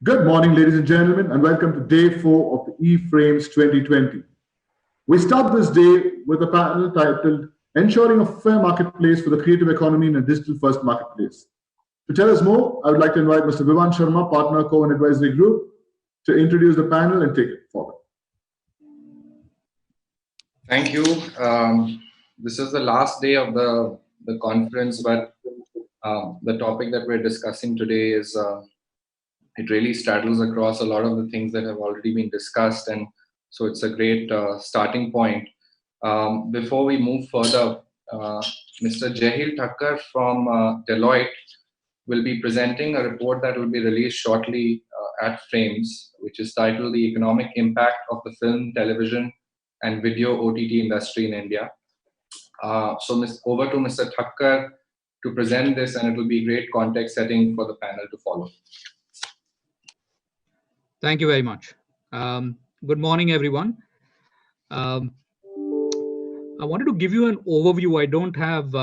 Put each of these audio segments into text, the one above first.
Good morning, ladies and gentlemen, and welcome to day 4 of the eFrames 2020. We start this day with a panel titled Ensuring a Fair Marketplace for the Creative Economy in a Digital First Marketplace. To tell us more, I would like to invite Mr. Vivan Sharma, partner Koan Advisory Group, to introduce the panel and take it forward. Thank you. This is the last day of the conference, but the topic that we're discussing today is it really straddles across a lot of the things that have already been discussed, and so it's a great starting point. Before we move further, Mr. Jehil Thakkar from Deloitte will be presenting a report that will be released shortly at Frames, which is titled The Economic Impact of the Film, Television and Video OTT Industry in India. Over to Mr. Thakkar to present this, and it will be great context setting for the panel to follow. Thank you very much. Good morning, everyone. I wanted to give you an overview. I don't have,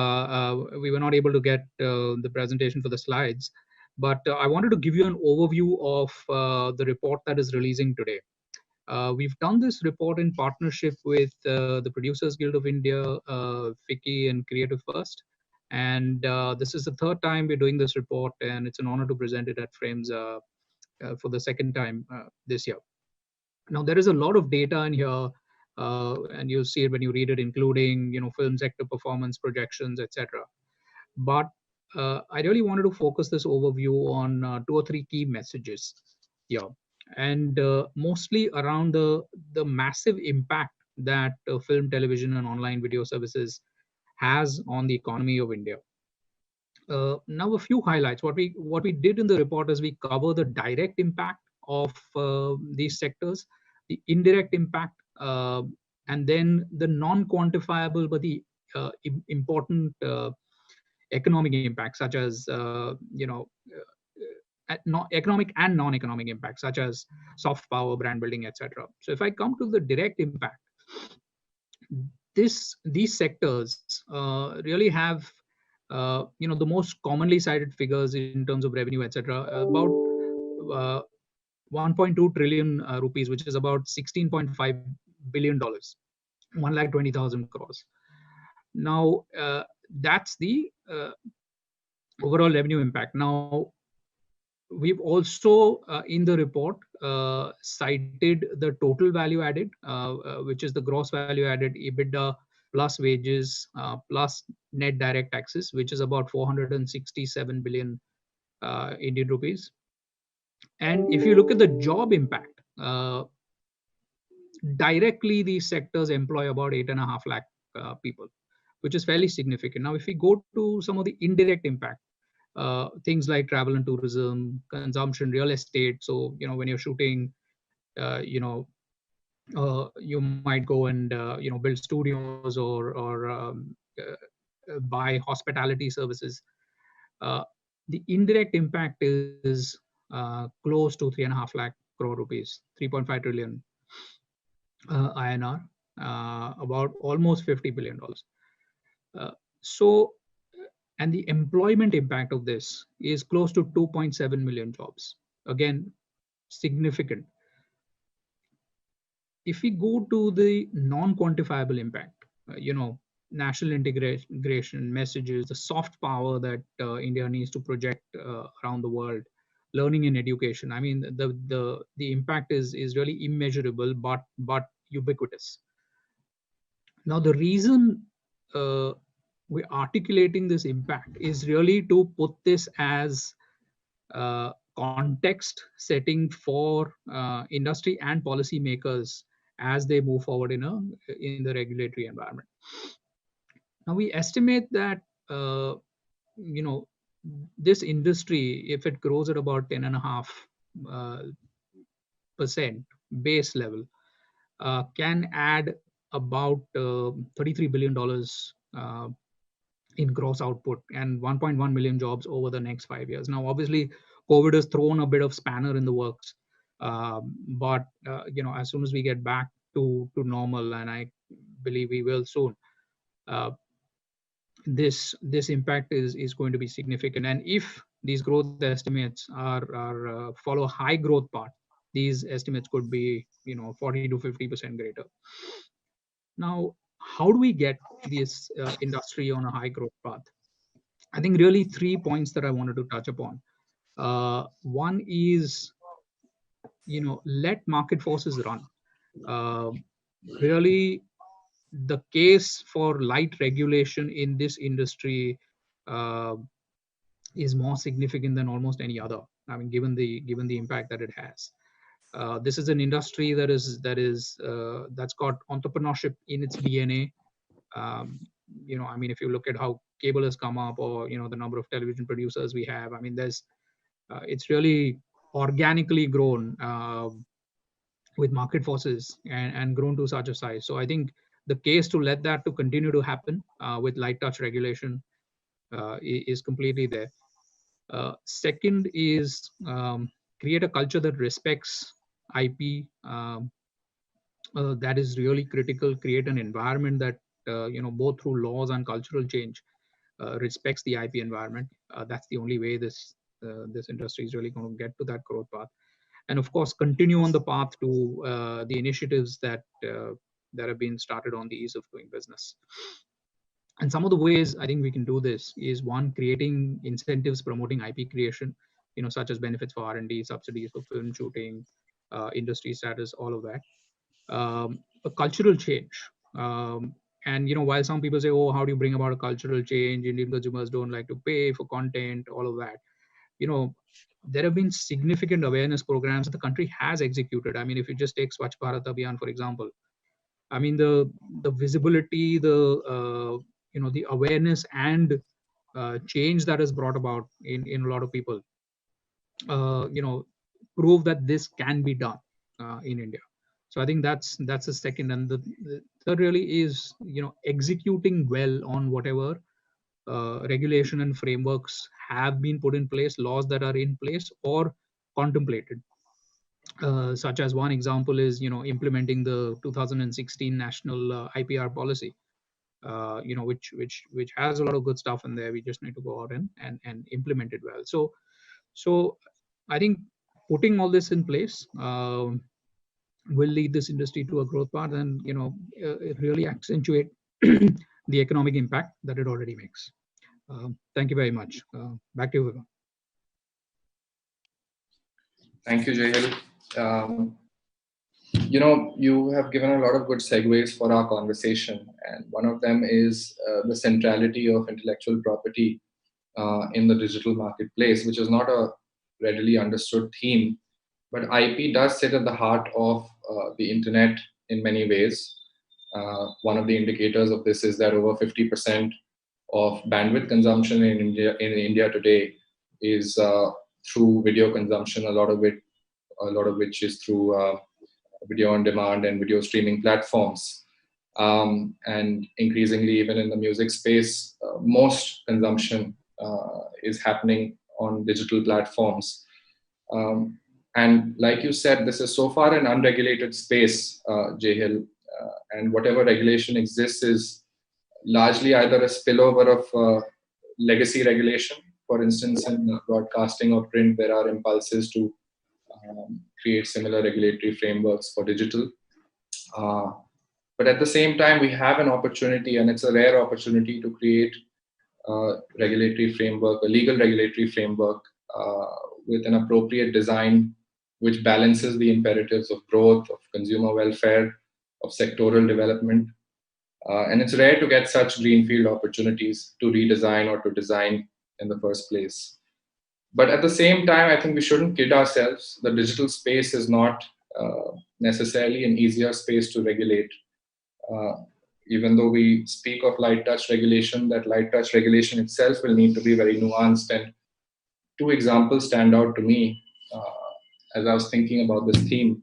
we were not able to get the presentation for the slides, but I wanted to give you an overview of the report that is releasing today. We've done this report in partnership with the Producers Guild of India, FICCI and Creative First. And this is the third time we're doing this report, and it's an honor to present it at Frames for the second time this year. Now, there is a lot of data in here, and you'll see it when you read it, including film sector performance projections, etc. But I really wanted to focus this overview on 2 or 3 key messages here, and mostly around the massive impact that film, television, and online video services has on the economy of India. Now, a few highlights. What we did in the report is we cover the direct impact of these sectors, the indirect impact, and then the non-quantifiable but the important economic impact, such as economic and non-economic impact, such as soft power, brand building, etc. So, if I come to the direct impact, these sectors really have the most commonly cited figures in terms of revenue, etc. About 1.2 trillion rupees, which is about $16.5 billion, 1,20,000 crores. Now, that's the overall revenue impact. Now, we've also in the report cited the total value added, which is the gross value added, EBITDA plus wages plus net direct taxes, which is about 467 billion Indian rupees. And if you look at the job impact, directly these sectors employ about 8.5 lakh people, which is fairly significant. Now, if we go to some of the indirect impact, things like travel and tourism, consumption, real estate. So, when you're shooting, you might go and build studios or buy hospitality services. The indirect impact is close to 3.5 lakh crore rupees, 3.5 trillion INR, about almost $50 billion. And the employment impact of this is close to 2.7 million jobs. Again, significant. If we go to the non-quantifiable impact, national integration, messages, the soft power that India needs to project around the world, learning and education. I mean, the impact is really immeasurable, but ubiquitous. Now, the reason we're articulating this impact is really to put this as context setting for industry and policy makers as they move forward in the regulatory environment. Now, we estimate that this industry, if it grows at about 10.5% base level, can add about $33 billion in gross output and 1.1 million jobs over the next 5 years. Now, obviously, COVID has thrown a bit of spanner in the works, but as soon as we get back to normal, and I believe we will soon, this impact is going to be significant. And if these growth estimates are follow high growth path, these estimates could be 40 to 50% greater. Now, how do we get this industry on a high growth path? I think really 3 points that I wanted to touch upon. One is, let market forces run. Really, the case for light regulation in this industry is more significant than almost any other. I mean, given the impact that it has. This is an industry that's got entrepreneurship in its DNA. I mean, if you look at how cable has come up, or the number of television producers we have, I mean, it's really organically grown with market forces and grown to such a size. So I think the case to let that to continue to happen with light touch regulation is completely there. Second is create a culture that respects IP. That is really critical. Create an environment that both through laws and cultural change respects the IP environment. That's the only way this industry is really going to get to that growth path. And of course, continue on the path to the initiatives that have been started on the ease of doing business. And some of the ways I think we can do this is, one, creating incentives promoting IP creation, such as benefits for R&D, subsidies for film shooting, industry status, all of that. A cultural change. And while some people say, oh, how do you bring about a cultural change? Indian consumers don't like to pay for content, all of that. There have been significant awareness programs that the country has executed. I mean, if you just take Swachh Bharat Abhiyan, for example, I mean, the visibility, the awareness and change that is brought about in a lot of people, prove that this can be done in India. So I think that's the second. And the third really is, executing well on whatever regulation and frameworks have been put in place, laws that are in place or contemplated. Such as one example is, implementing the 2016 national IPR policy, which has a lot of good stuff in there. We just need to go out and implement it well. So I think putting all this in place will lead this industry to a growth path, and it really accentuate the economic impact that it already makes. Thank you very much. Back to you, Vivan. Thank you, Jehil. You have given a lot of good segues for our conversation, and one of them is the centrality of intellectual property in the digital marketplace, which is not a readily understood theme, but IP does sit at the heart of the internet in many ways. One of the indicators of this is that over 50% of bandwidth consumption in India today is through video consumption. A lot of which is through video on demand and video streaming platforms. And increasingly, even in the music space, most consumption is happening on digital platforms. And like you said, this is so far an unregulated space, Jehil, and whatever regulation exists is largely either a spillover of legacy regulation. For instance, in broadcasting or print, there are impulses to create similar regulatory frameworks for digital. But at the same time, we have an opportunity, and it's a rare opportunity, to create a regulatory framework, a legal regulatory framework with an appropriate design which balances the imperatives of growth, of consumer welfare, of sectoral development. And it's rare to get such greenfield opportunities to redesign or to design in the first place. But at the same time, I think we shouldn't kid ourselves. The digital space is not necessarily an easier space to regulate. Even though we speak of light touch regulation, that light touch regulation itself will need to be very nuanced. And two examples stand out to me as I was thinking about this theme.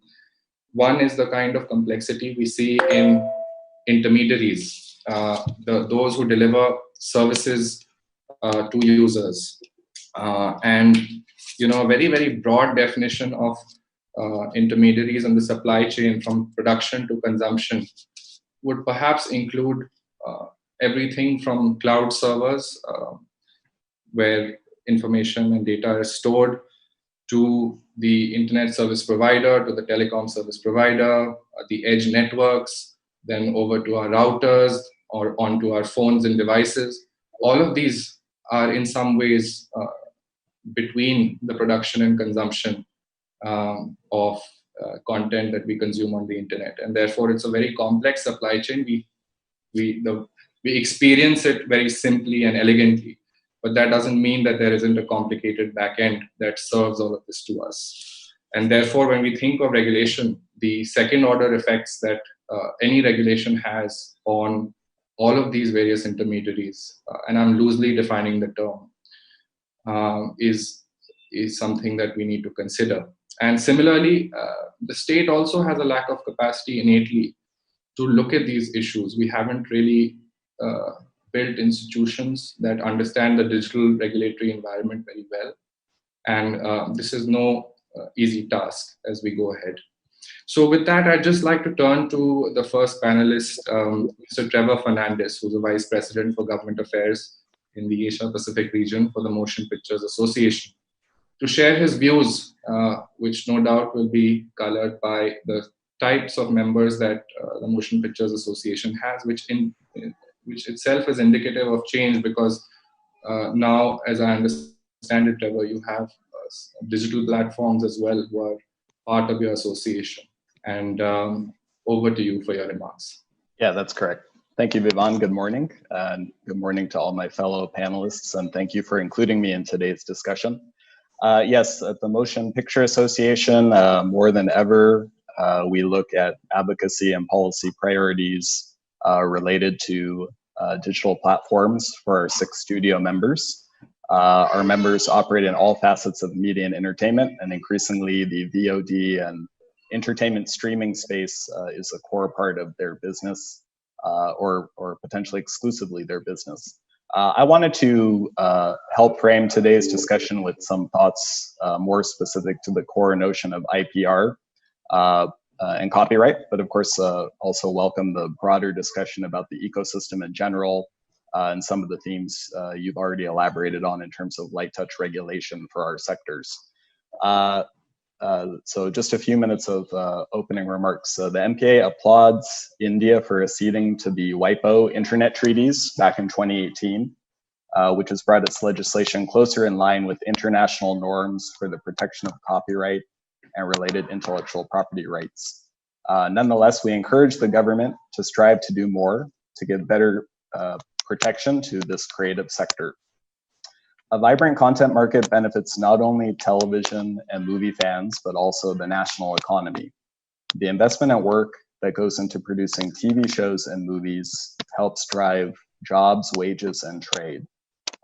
One is the kind of complexity we see in intermediaries, those who deliver services to users. And a very, very broad definition of intermediaries in the supply chain from production to consumption would perhaps include everything from cloud servers, where information and data is stored, to the internet service provider, to the telecom service provider, the edge networks, then over to our routers or onto our phones and devices. All of these are in some ways between the production and consumption of content that we consume on the internet. And therefore, it's a very complex supply chain. We experience it very simply and elegantly, but that doesn't mean that there isn't a complicated back end that serves all of this to us. And therefore, when we think of regulation, the second order effects that any regulation has on all of these various intermediaries, and I'm loosely defining the term, is something that we need to consider. And similarly, the state also has a lack of capacity innately to look at these issues. We haven't really built institutions that understand the digital regulatory environment very well. And this is no easy task as we go ahead. So with that, I'd just like to turn to the first panelist, Mr. Trevor Fernandez, who's a Vice President for Government Affairs in the Asia Pacific region for the Motion Pictures Association, to share his views, which no doubt will be colored by the types of members that the Motion Pictures Association has, which itself is indicative of change, because now, as I understand it, Trevor, you have digital platforms as well who are part of your association. And over to you for your remarks. Yeah, that's correct. Thank you, Vivan. Good morning. And good morning to all my fellow panelists, and thank you for including me in today's discussion. Yes, at the Motion Picture Association, more than ever, we look at advocacy and policy priorities related to digital platforms for our 6 studio members. Our members operate in all facets of media and entertainment, and increasingly the VOD and entertainment streaming space is a core part of their business, or potentially exclusively their business. I wanted to help frame today's discussion with some thoughts more specific to the core notion of IPR and copyright, but of course also welcome the broader discussion about the ecosystem in general and some of the themes you've already elaborated on in terms of light touch regulation for our sectors. So just a few minutes of opening remarks. The MPA applauds India for acceding to the WIPO Internet Treaties back in 2018, which has brought its legislation closer in line with international norms for the protection of copyright and related intellectual property rights. Nonetheless, we encourage the government to strive to do more to give better protection to this creative sector. A vibrant content market benefits not only television and movie fans, but also the national economy. The investment and work that goes into producing TV shows and movies helps drive jobs, wages, and trade.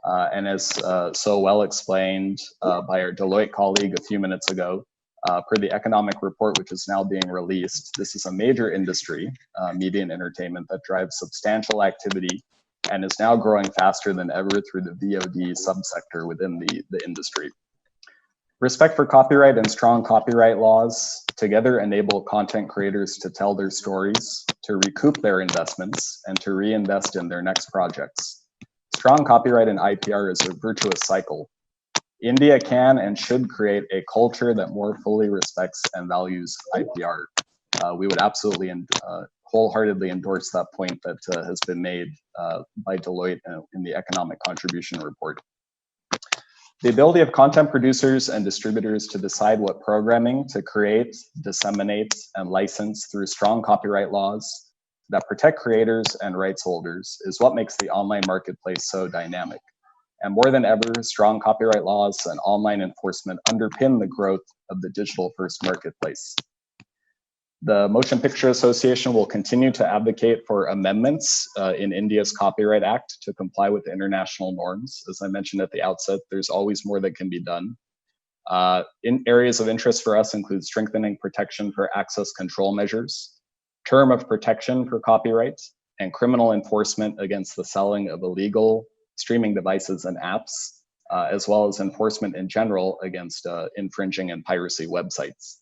And as so well explained by our Deloitte colleague a few minutes ago, per the economic report, which is now being released, this is a major industry, media and entertainment, that drives substantial activity and is now growing faster than ever through the VOD subsector within the industry. Respect for copyright and strong copyright laws together enable content creators to tell their stories, to recoup their investments, and to reinvest in their next projects. Strong copyright and IPR is a virtuous cycle. India can and should create a culture that more fully respects and values IPR. We would absolutely wholeheartedly endorse that point that has been made by Deloitte in the economic contribution report. The ability of content producers and distributors to decide what programming to create, disseminate, and license through strong copyright laws that protect creators and rights holders is what makes the online marketplace so dynamic. And more than ever, strong copyright laws and online enforcement underpin the growth of the digital-first marketplace. The Motion Picture Association will continue to advocate for amendments in India's Copyright Act to comply with the international norms. As I mentioned at the outset, there's always more that can be done. In areas of interest for us include strengthening protection for access control measures, term of protection for copyright, and criminal enforcement against the selling of illegal streaming devices and apps, as well as enforcement in general against infringing and piracy websites.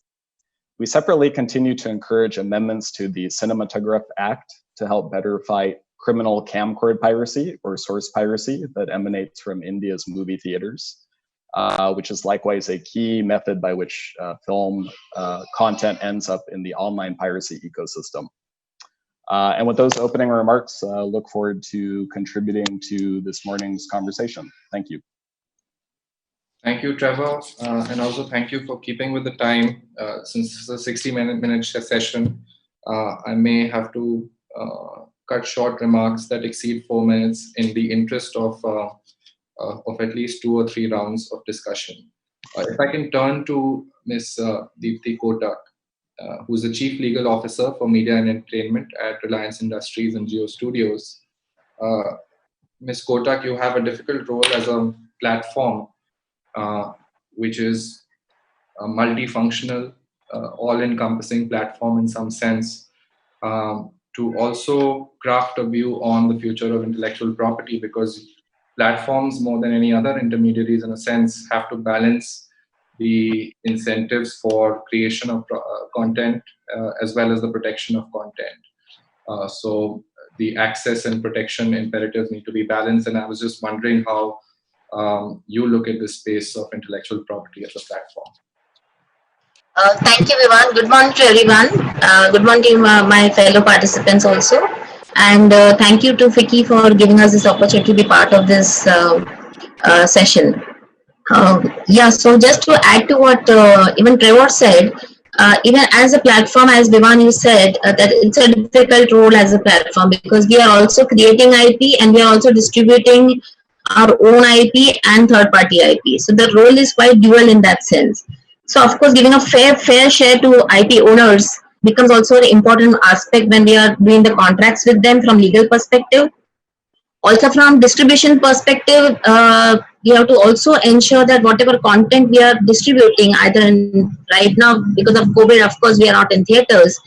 We separately continue to encourage amendments to the Cinematograph Act to help better fight criminal camcord piracy or source piracy that emanates from India's movie theaters, which is likewise a key method by which film content ends up in the online piracy ecosystem. And with those opening remarks, look forward to contributing to this morning's conversation. Thank you. Thank you, Trevor, and also thank you for keeping with the time. Since it's a 60-minute session, I may have to cut short remarks that exceed 4 minutes in the interest of at least 2 or 3 rounds of discussion. If I can turn to Ms. Deepthi Kotak, who's the Chief Legal Officer for Media and Entertainment at Reliance Industries and Jio Studios. Ms. Kotak, you have a difficult role as a platform which is a multifunctional, all-encompassing platform in some sense, to also craft a view on the future of intellectual property, because platforms, more than any other intermediaries in a sense, have to balance the incentives for creation of content as well as the protection of content. So the access and protection imperatives need to be balanced, and I was just wondering how you look at the space of intellectual property as a platform. Thank you, Vivan. Good morning to everyone. Good morning to my fellow participants also. And thank you to Vicky for giving us this opportunity to be part of this session. Yeah, so just to add to what even Trevor said, even as a platform, as Vivan you said, that it's a difficult role as a platform, because we are also creating IP and we are also distributing our own IP and third-party IP. So the role is quite dual in that sense. So of course, giving a fair share to IP owners becomes also an important aspect when we are doing the contracts with them from legal perspective. Also from distribution perspective, we have to also ensure that whatever content we are distributing, either in right now because of COVID, of course, we are not in theaters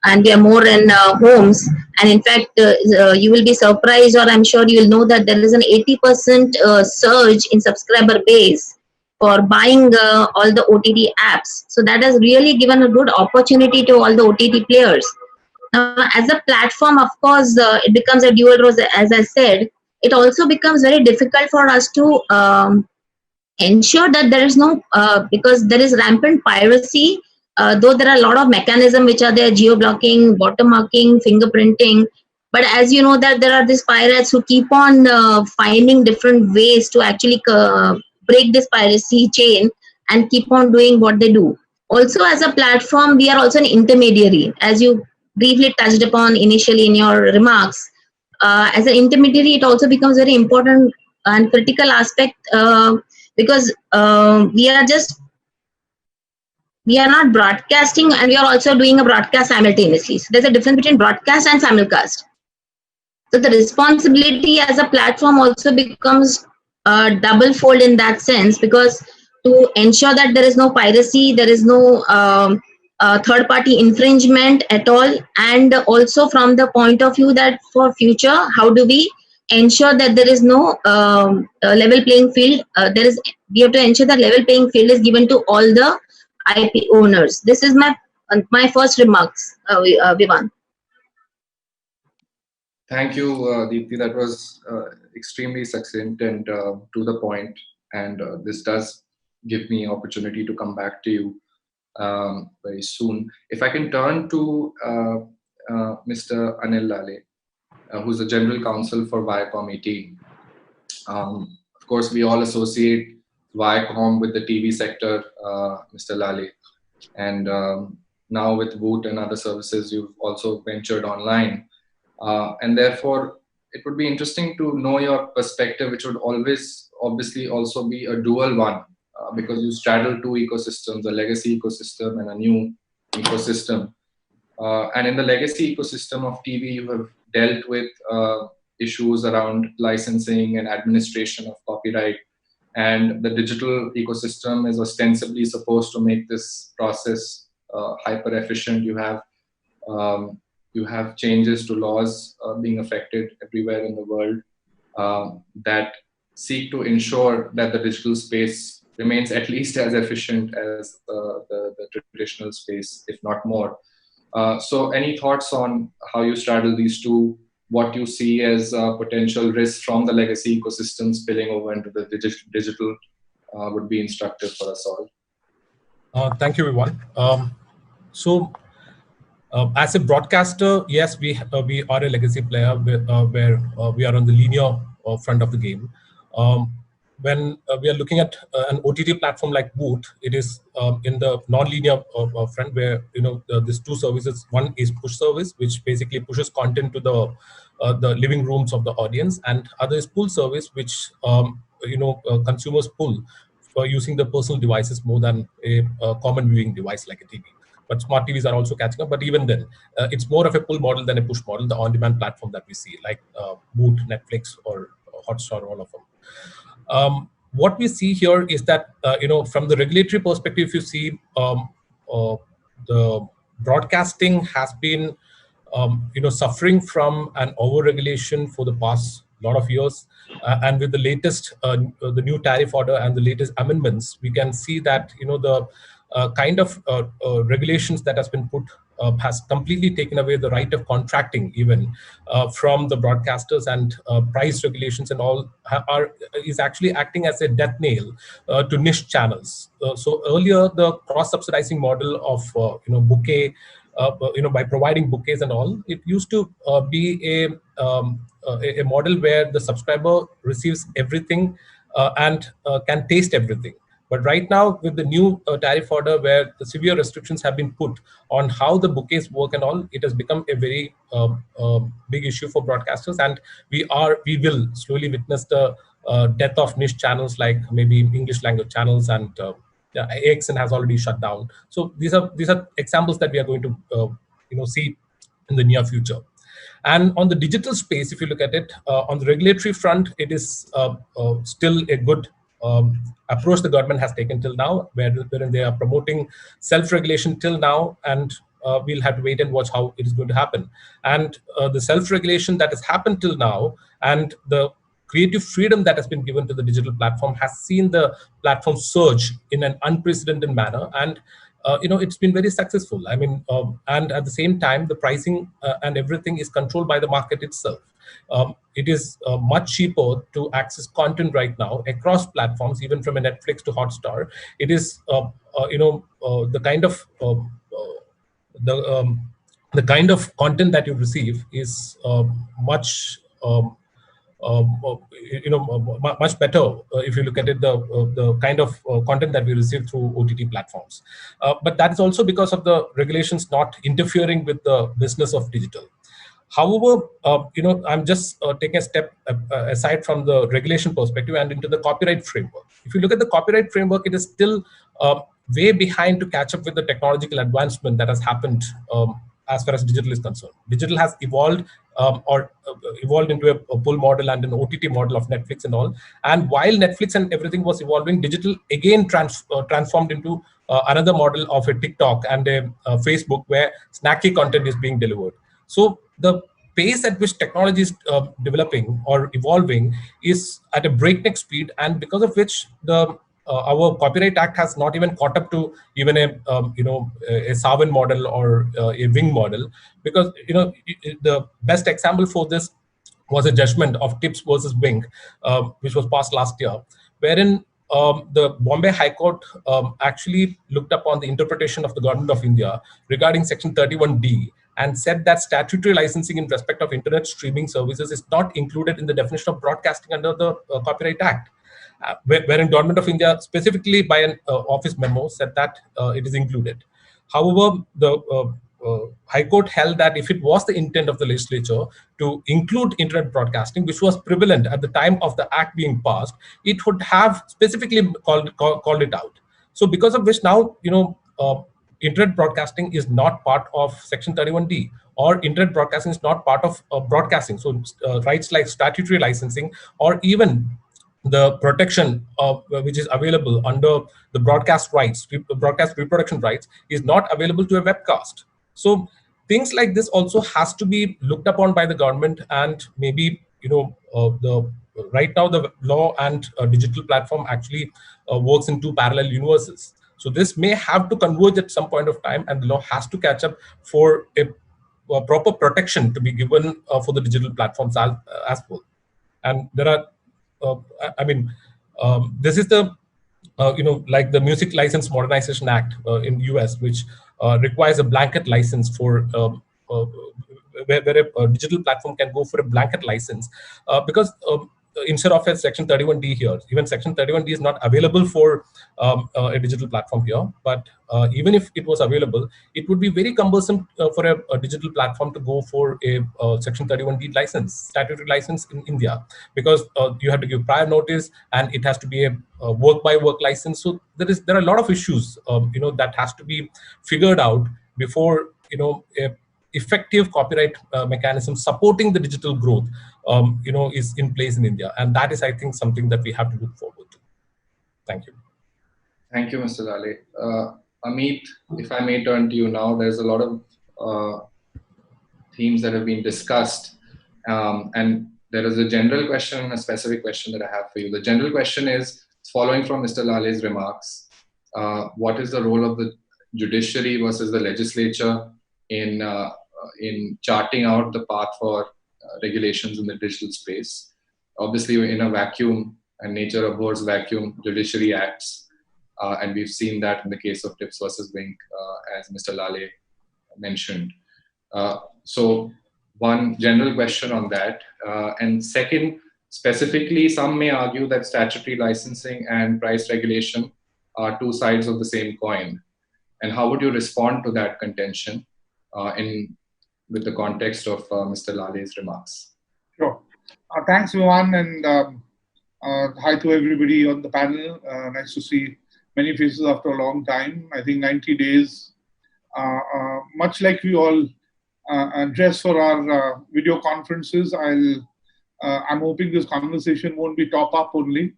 and we are more in homes. And in fact, you will be surprised, or I'm sure you will know that there is an 80% surge in subscriber base for buying all the OTT apps. So that has really given a good opportunity to all the OTT players. As a platform, of course, it becomes a dual role, as I said. It also becomes very difficult for us to ensure that there is no, because there is rampant piracy, though there are a lot of mechanisms which are there, geo-blocking, watermarking, fingerprinting. But as you know that there are these pirates who keep on finding different ways to actually break this piracy chain and keep on doing what they do. Also, as a platform, we are also an intermediary, as you briefly touched upon initially in your remarks. As an intermediary, it also becomes very important and critical aspect because we are not broadcasting, and we are also doing a broadcast simultaneously. So there's a difference between broadcast and simulcast. So the responsibility as a platform also becomes double fold in that sense, because to ensure that there is no piracy, there is no third party infringement at all, and also from the point of view that for future, how do we ensure that there is no level playing field, we have to ensure that level playing field is given to all the IP owners. This is my first remarks, Vivan. Thank you, Deepthi. That was extremely succinct and to the point. And this does give me opportunity to come back to you very soon. If I can turn to Mr. Anil Lale, who's the General Counsel for Viacom 18. Of course, we all associate Viacom with the TV sector, Mr. Lale. And now with Voot and other services, you've also ventured online. And therefore, it would be interesting to know your perspective, which would always obviously also be a dual one, because you straddle two ecosystems, a legacy ecosystem and a new ecosystem. And in the legacy ecosystem of TV, you have dealt with issues around licensing and administration of copyright. And the digital ecosystem is ostensibly supposed to make this process hyper efficient. You have changes to laws being affected everywhere in the world that seek to ensure that the digital space remains at least as efficient as the traditional space, if not more. So any thoughts on how you straddle these two what you see as potential risks from the legacy ecosystem spilling over into the digital would be instructive for us all. Thank you, Vivan. As a broadcaster, yes, we are a legacy player where we are on the linear front of the game. When we are looking at an OTT platform like Boot, it is in the non-linear front where there's two services. One is push service, which basically pushes content to the living rooms of the audience, and other is pull service, which consumers pull for using the personal devices more than a common viewing device like a TV. But smart TVs are also catching up. But even then, it's more of a pull model than a push model, the on-demand platform that we see, like Boot, Netflix, or Hotstar, all of them. What we see here is that, from the regulatory perspective, if you see the broadcasting has been, suffering from an over-regulation for the past lot of years. And with the latest, the new tariff order and the latest amendments, we can see that, the kind of regulations that has been put has completely taken away the right of contracting even from the broadcasters, and price regulations and all is actually acting as a death nail to niche channels. So earlier, the cross-subsidizing model of bouquet, by providing bouquets and all, it used to be a model where the subscriber receives everything and can taste everything. But right now, with the new tariff order, where the severe restrictions have been put on how the bouquets work and all, it has become a very big issue for broadcasters, and we will slowly witness the death of niche channels like maybe English language channels, and AXN has already shut down. So these are examples that we are going to see in the near future. And on the digital space, if you look at it, on the regulatory front, it is still a good approach the government has taken till now, wherein they are promoting self-regulation till now, and we'll have to wait and watch how it is going to happen. And the self-regulation that has happened till now, and the creative freedom that has been given to the digital platform, has seen the platform surge in an unprecedented manner, and it's been very successful. I mean, and at the same time, the pricing and everything is controlled by the market itself. It is much cheaper to access content right now across platforms, even from a Netflix to Hotstar. It is, the kind of content that you receive is much much better if you look at it, the kind of content that we receive through OTT platforms. But that is also because of the regulations not interfering with the business of digital. However, I'm just taking a step aside from the regulation perspective and into the copyright framework. If you look at the copyright framework, it is still way behind to catch up with the technological advancement that has happened as far as digital is concerned. Digital has evolved evolved into a pull model and an OTT model of Netflix and all. And while Netflix and everything was evolving, digital again transformed into another model of a TikTok and a Facebook, where snacky content is being delivered. So the pace at which technology is developing or evolving is at a breakneck speed, and because of which our Copyright Act has not even caught up to even a Savin model or a Wing model, because the best example for this was a judgment of Tips versus Wing, which was passed last year, wherein the Bombay High Court actually looked upon the interpretation of the Government of India regarding Section 31D and said that statutory licensing in respect of internet streaming services is not included in the definition of broadcasting under the Copyright Act. Wherein Government of India specifically by an office memo said that it is included. However, the High Court held that if it was the intent of the legislature to include internet broadcasting, which was prevalent at the time of the act being passed, it would have specifically called it out. So because of which now, internet broadcasting is not part of Section 31D, or internet broadcasting is not part of broadcasting. So rights like statutory licensing or even the protection which is available under the broadcast rights, broadcast reproduction rights, is not available to a webcast. So things like this also has to be looked upon by the government, and maybe right now the law and digital platform actually works in two parallel universes. So this may have to converge at some point of time, and the law has to catch up for a proper protection to be given for the digital platforms as well. And there are, this is the, like the Music License Modernization Act in US, which requires a blanket license for where a digital platform can go for a blanket license because instead of a Section 31D here, even Section 31D is not available for a digital platform here. But even if it was available, it would be very cumbersome for a digital platform to go for a Section 31D license, statutory license in India, because you have to give prior notice and it has to be a work-by-work license. So there are a lot of issues, that has to be figured out before, a effective copyright mechanism supporting the digital growth, is in place in India. And that is, I think, something that we have to look forward to. Thank you. Thank you, Mr. Lale. Amit, if I may turn to you now, there's a lot of themes that have been discussed. And there is a general question and a specific question that I have for you. The general question is, following from Mr. Lale's remarks, what is the role of the judiciary versus the legislature in charting out the path for regulations in the digital space? Obviously, we're in a vacuum, and nature abhors vacuum. Judiciary acts, and we've seen that in the case of Tips versus Wink, as Mr. Lale mentioned. So one general question on that. And second, specifically, some may argue that statutory licensing and price regulation are two sides of the same coin. And how would you respond to that contention with the context of Mr. Lale's remarks? Sure. Thanks, Vivan, and hi to everybody on the panel. Nice to see many faces after a long time. I think 90 days, much like we all dress for our video conferences, I'm hoping this conversation won't be top up only.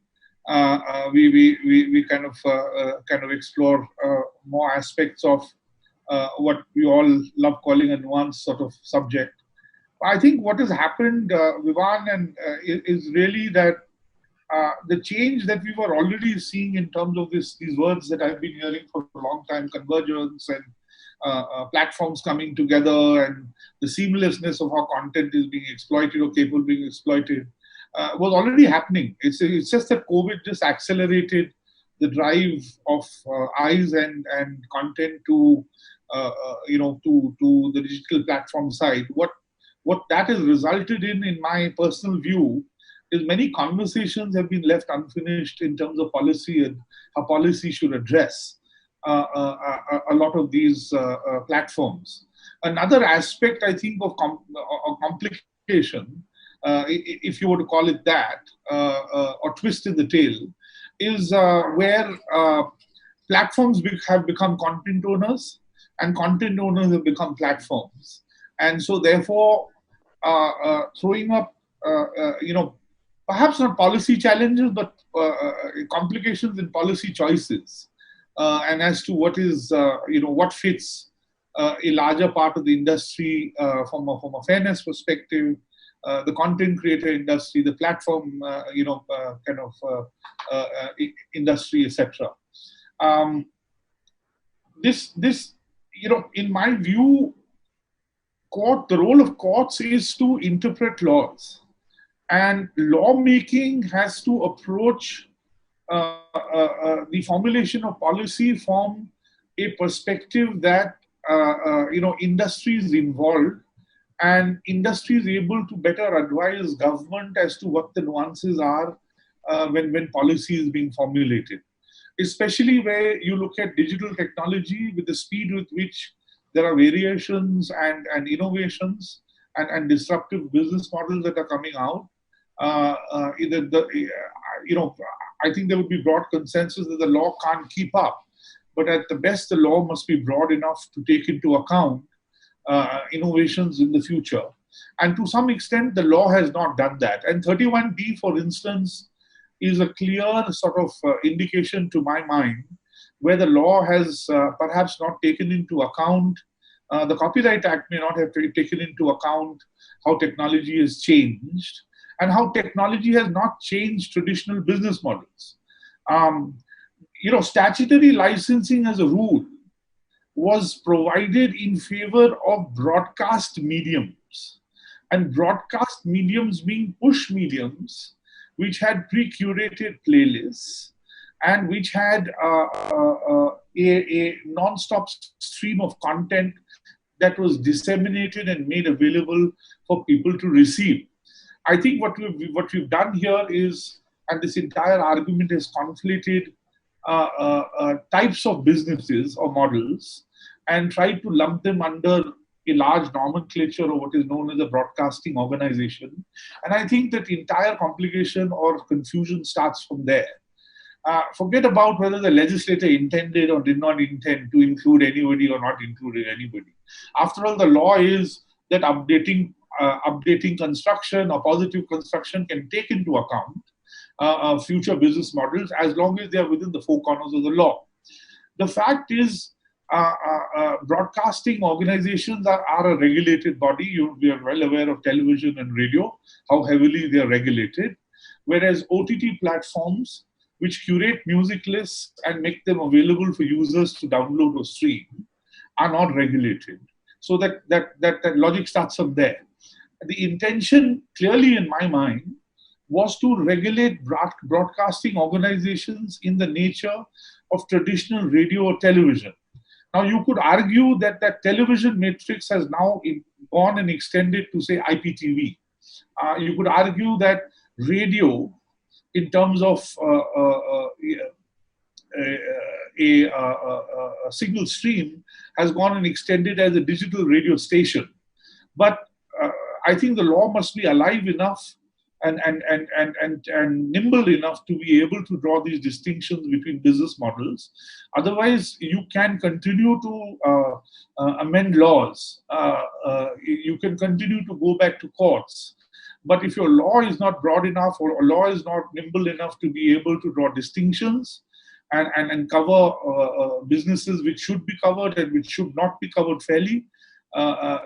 We kind of explore more aspects of what we all love calling a nuanced sort of subject. I think what has happened, Vivan, and is really that the change that we were already seeing in terms of these words that I've been hearing for a long time, convergence and platforms coming together, and the seamlessness of how content is being exploited or capable of being exploited, was already happening. It's just that COVID just accelerated the drive of eyes and content to the digital platform side. What that has resulted in my personal view, is many conversations have been left unfinished in terms of policy and how policy should address a lot of these platforms. Another aspect, I think, of complication, if you were to call it that, or twist in the tail, is where platforms have become content owners, and content owners have become platforms. And so therefore, throwing up, perhaps not policy challenges, but complications in policy choices, and as to what is, what fits a larger part of the industry from a fairness perspective, the content creator industry, the platform, industry, etc. In my view, the role of courts is to interpret laws, and lawmaking has to approach the formulation of policy from a perspective that industry is involved, and industry is able to better advise government as to what the nuances are when policy is being formulated. Especially where you look at digital technology, with the speed with which there are variations and innovations and disruptive business models that are coming out. I think there would be broad consensus that the law can't keep up, but at the best, the law must be broad enough to take into account innovations in the future. And to some extent, the law has not done that. And 31D, for instance, is a clear sort of indication to my mind where the law has perhaps not taken into account, the Copyright Act may not have taken into account how technology has changed and how technology has not changed traditional business models. Statutory licensing as a rule was provided in favor of broadcast mediums, and broadcast mediums being push mediums, which had pre-curated playlists and which had a non-stop stream of content that was disseminated and made available for people to receive. I think what we've done here is, and this entire argument has conflated types of businesses or models and tried to lump them under a large nomenclature of what is known as a broadcasting organization. And I think that entire complication or confusion starts from there. Forget about whether the legislator intended or did not intend to include anybody or not included anybody. After all, the law is that updating construction or positive construction can take into account future business models as long as they are within the four corners of the law. The fact is, broadcasting organizations are a regulated body. We are well aware of television and radio, how heavily they are regulated, whereas OTT platforms, which curate music lists and make them available for users to download or stream, are not regulated. So that logic starts from there. The intention, clearly in my mind, was to regulate broadcasting organizations in the nature of traditional radio or television. Now, you could argue that that television matrix has now gone and extended to, say, IPTV. You could argue that radio, in terms of a single stream, has gone and extended as a digital radio station. But I think the law must be alive enough and nimble enough to be able to draw these distinctions between business models. Otherwise, you can continue to amend laws. You can continue to go back to courts. But if your law is not broad enough or law is not nimble enough to be able to draw distinctions and cover businesses which should be covered and which should not be covered fairly,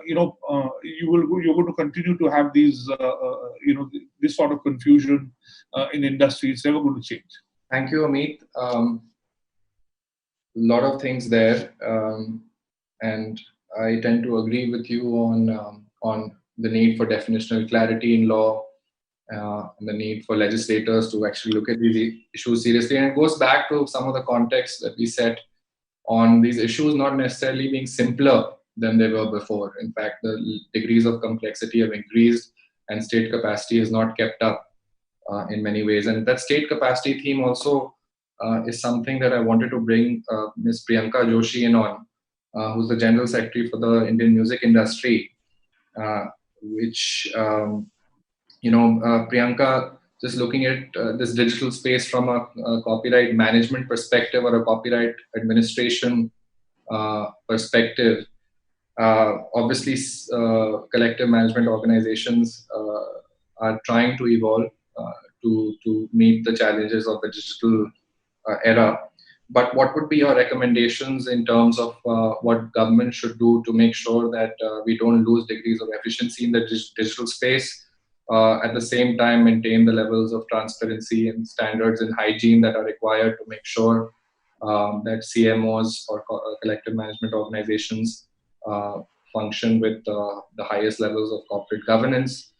you're going to continue to have these, this sort of confusion in industry. It's never going to change. Thank you, Amit. A lot of things there, and I tend to agree with you on the need for definitional clarity in law, and the need for legislators to actually look at these issues seriously. And it goes back to some of the context that we set on these issues not necessarily being simpler than they were before. In fact, the degrees of complexity have increased and state capacity is not kept up in many ways. And that state capacity theme also is something that I wanted to bring Ms. Priyanka Joshi in on, who's the General Secretary for the Indian music industry, which, Priyanka, just looking at this digital space from a copyright management perspective or a copyright administration perspective, obviously collective management organizations are trying to evolve to meet the challenges of the digital era. But what would be your recommendations in terms of what government should do to make sure that we don't lose degrees of efficiency in the digital space, at the same time maintain the levels of transparency and standards and hygiene that are required to make sure that CMOs or collective management organizations function with the highest levels of corporate governance?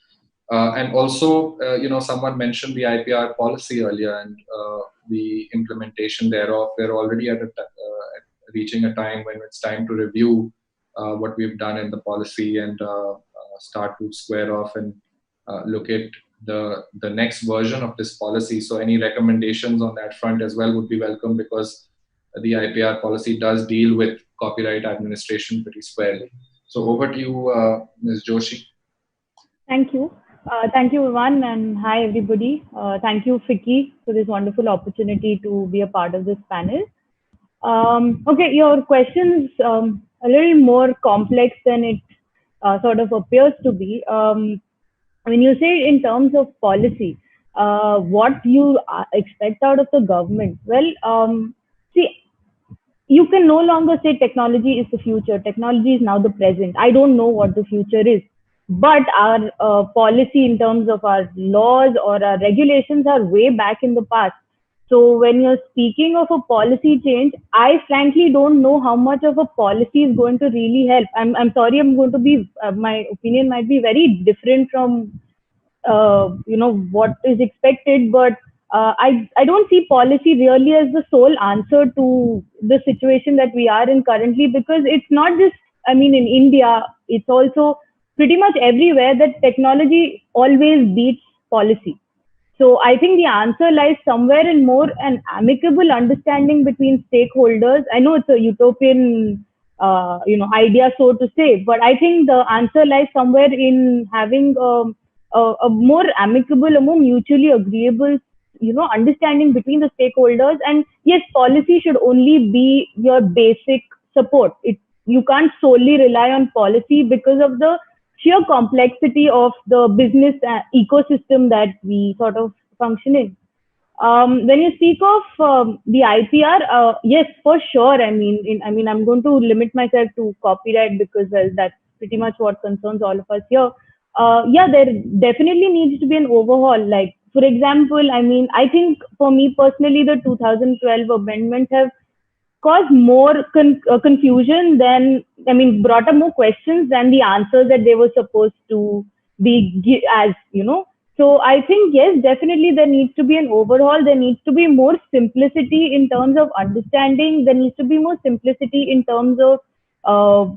And also, someone mentioned the IPR policy earlier and the implementation thereof. We're already at reaching a time when it's time to review what we've done in the policy and start to square off and look at the next version of this policy. So any recommendations on that front as well would be welcome, because the IPR policy does deal with copyright administration pretty squarely. So over to you, Ms. Joshi. Thank you. Thank you, Vivan, and hi, everybody. Thank you, Vicky, for this wonderful opportunity to be a part of this panel. Okay, your question's a little more complex than it sort of appears to be. When you say in terms of policy, what you expect out of the government? Well, see, you can no longer say technology is the future. Technology is now the present. I don't know what the future is. But our policy in terms of our laws or our regulations are way back in the past. So when you're speaking of a policy change, I frankly don't know how much of a policy is going to really help. I'm sorry, I'm going to be, my opinion might be very different from what is expected, but I don't see policy really as the sole answer to the situation that we are in currently, because it's not just, I mean, in India, it's also pretty much everywhere that technology always beats policy. So I think the answer lies somewhere in more an amicable understanding between stakeholders. I know it's a utopian, idea, so to say, but I think the answer lies somewhere in having a more amicable, a more mutually agreeable, understanding between the stakeholders. And yes, policy should only be your basic support. You can't solely rely on policy because of the sheer complexity of the business ecosystem that we sort of function in. When you speak of the IPR, yes, for sure. I mean, I'm going to limit myself to copyright because, well, that's pretty much what concerns all of us here. Yeah, there definitely needs to be an overhaul. Like, for example, I mean, I think for me personally, the 2012 amendments have caused more confusion than, I mean, brought up more questions than the answers that they were supposed to be as, So I think, yes, definitely there needs to be an overhaul. There needs to be more simplicity in terms of understanding. There needs to be more simplicity in terms of,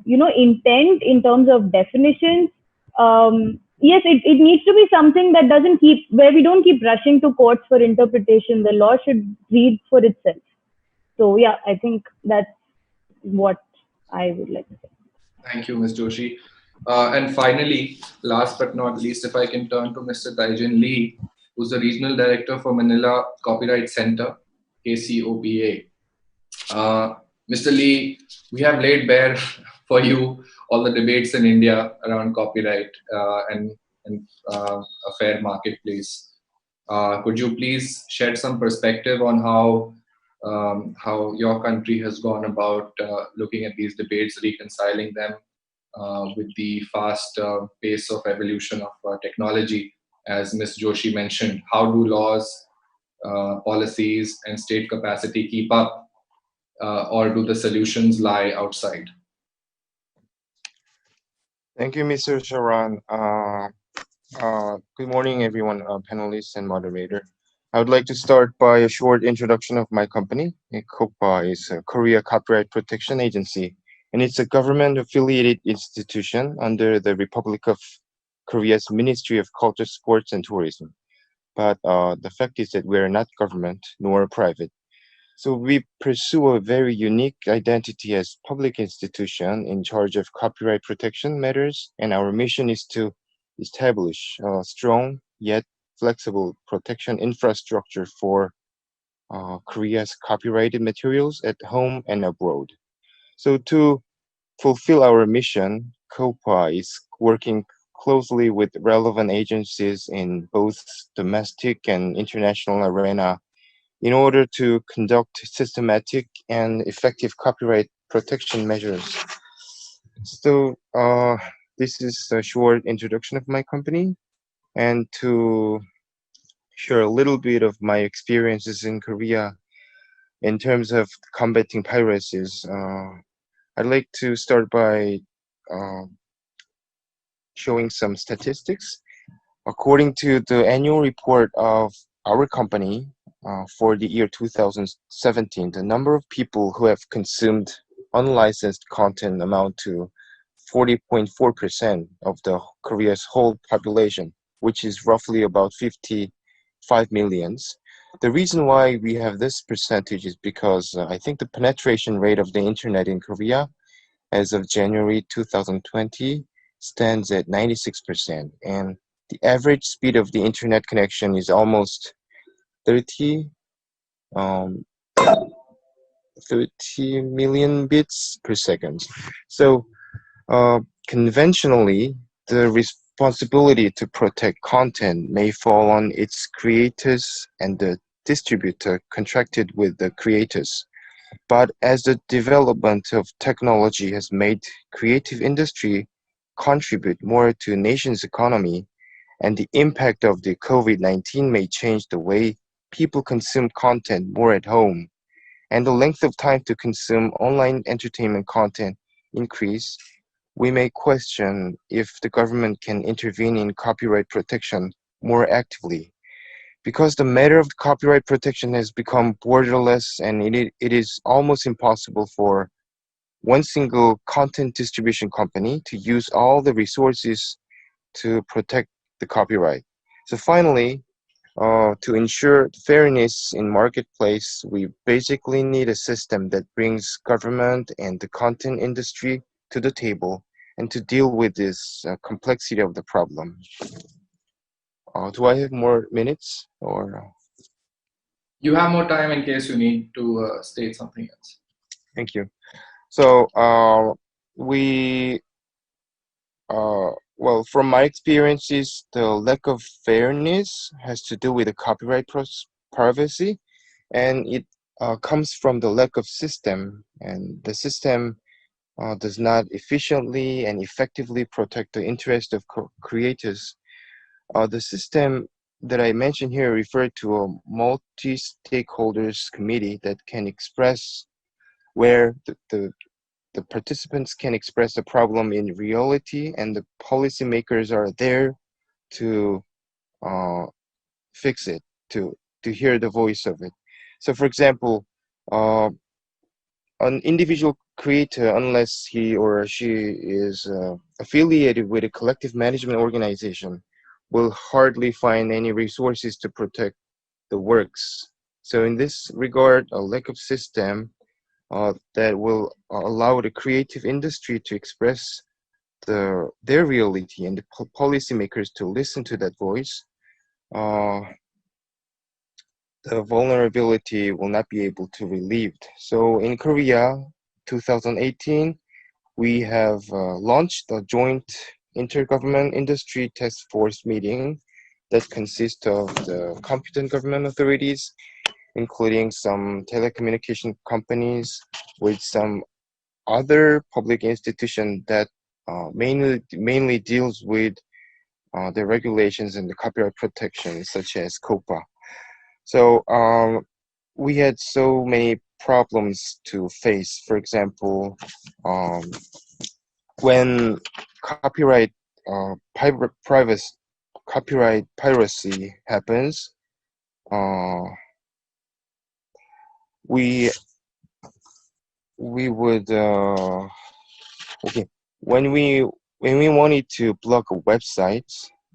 intent, in terms of definitions. Yes, it needs to be something that where we don't keep rushing to courts for interpretation. The law should read for itself. So yeah, I think that's what I would like to say. Thank you, Ms. Joshi. And finally, last but not least, if I can turn to Mr. Taijin Lee, who's the Regional Director for Manila Copyright Center, KCOPA. Mr. Lee, we have laid bare for you all the debates in India around copyright and a fair marketplace. Could you please shed some perspective on how your country has gone about looking at these debates, reconciling them with the fast pace of evolution of technology? As Ms. Joshi mentioned, how do laws, policies, and state capacity keep up, or do the solutions lie outside? Thank you, Mr. Sharan. Good morning, everyone, panelists and moderator. I would like to start by a short introduction of my company. KOPA is a Korea Copyright Protection Agency, and it's a government-affiliated institution under the Republic of Korea's Ministry of Culture, Sports, and Tourism. But the fact is that we're not government nor private. So we pursue a very unique identity as public institution in charge of copyright protection matters, and our mission is to establish a strong yet flexible protection infrastructure for Korea's copyrighted materials at home and abroad. So to fulfill our mission, KOPA is working closely with relevant agencies in both domestic and international arena in order to conduct systematic and effective copyright protection measures. So this is a short introduction of my company, and to share a little bit of my experiences in Korea in terms of combating piracy. I'd like to start by showing some statistics. According to the annual report of our company for the year 2017, the number of people who have consumed unlicensed content amount to 40.4% of the Korea's whole population, which is roughly about 55 millions. The reason why we have this percentage is because I think the penetration rate of the internet in Korea as of January 2020 stands at 96%, and the average speed of the internet connection is almost 30 million bits per second. So conventionally, the responsibility to protect content may fall on its creators and the distributor contracted with the creators. But as the development of technology has made creative industry contribute more to nation's economy, and the impact of the COVID-19 may change the way people consume content more at home and the length of time to consume online entertainment content increase, we may question if the government can intervene in copyright protection more actively. Because the matter of copyright protection has become borderless and it is almost impossible for one single content distribution company to use all the resources to protect the copyright. So finally, to ensure fairness in marketplace, we basically need a system that brings government and the content industry to the table and to deal with this complexity of the problem. Do I have more minutes or? You have more time in case you need to state something else. Thank you. So well, from my experiences, the lack of fairness has to do with the copyright privacy, and it comes from the lack of system, and the system does not efficiently and effectively protect the interest of creators. The system that I mentioned here referred to a multi-stakeholders committee that can express where the participants can express the problem in reality, and the policymakers are there to fix it, to hear the voice of it. So, for example, an individual creator, unless he or she is affiliated with a collective management organization, will hardly find any resources to protect the works. So, in this regard, a lack of system that will allow the creative industry to express their reality and the policymakers to listen to that voice, the vulnerability will not be able to be relieved. So in Korea, 2018, we have launched a joint intergovernment industry task force meeting that consists of the competent government authorities, including some telecommunication companies with some other public institution that mainly deals with the regulations and the copyright protection, such as COPA. So we had so many problems to face. For example, when copyright piracy happens, we would okay, when we wanted to block a website,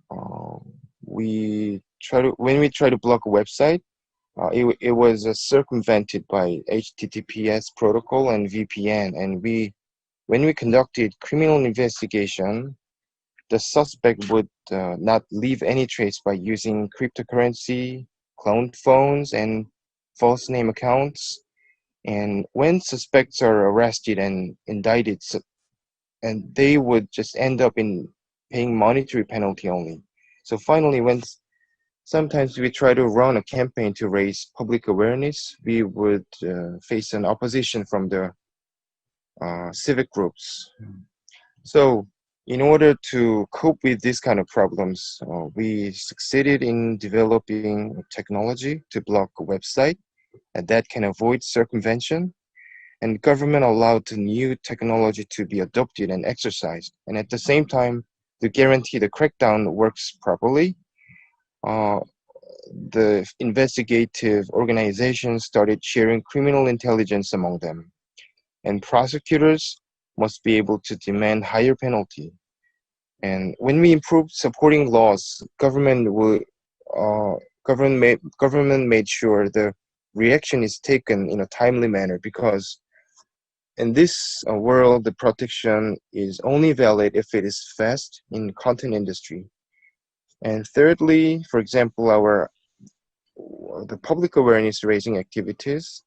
when we try to block a website, it was circumvented by HTTPS protocol and VPN, and when we conducted criminal investigation, the suspect would not leave any trace by using cryptocurrency, cloned phones, and false name accounts. And when suspects are arrested and indicted, and they would just end up in paying monetary penalty only. So finally, when sometimes we try to run a campaign to raise public awareness, we would face an opposition from the civic groups. So in order to cope with these kind of problems, we succeeded in developing technology to block a website that can avoid circumvention, and government allowed the new technology to be adopted and exercised. And at the same time, to guarantee the crackdown works properly, the investigative organizations started sharing criminal intelligence among them. And prosecutors must be able to demand higher penalty. And when we improved supporting laws, government made sure the reaction is taken in a timely manner, because in this world, the protection is only valid if it is fast in content industry. And thirdly, for example, the public awareness raising activities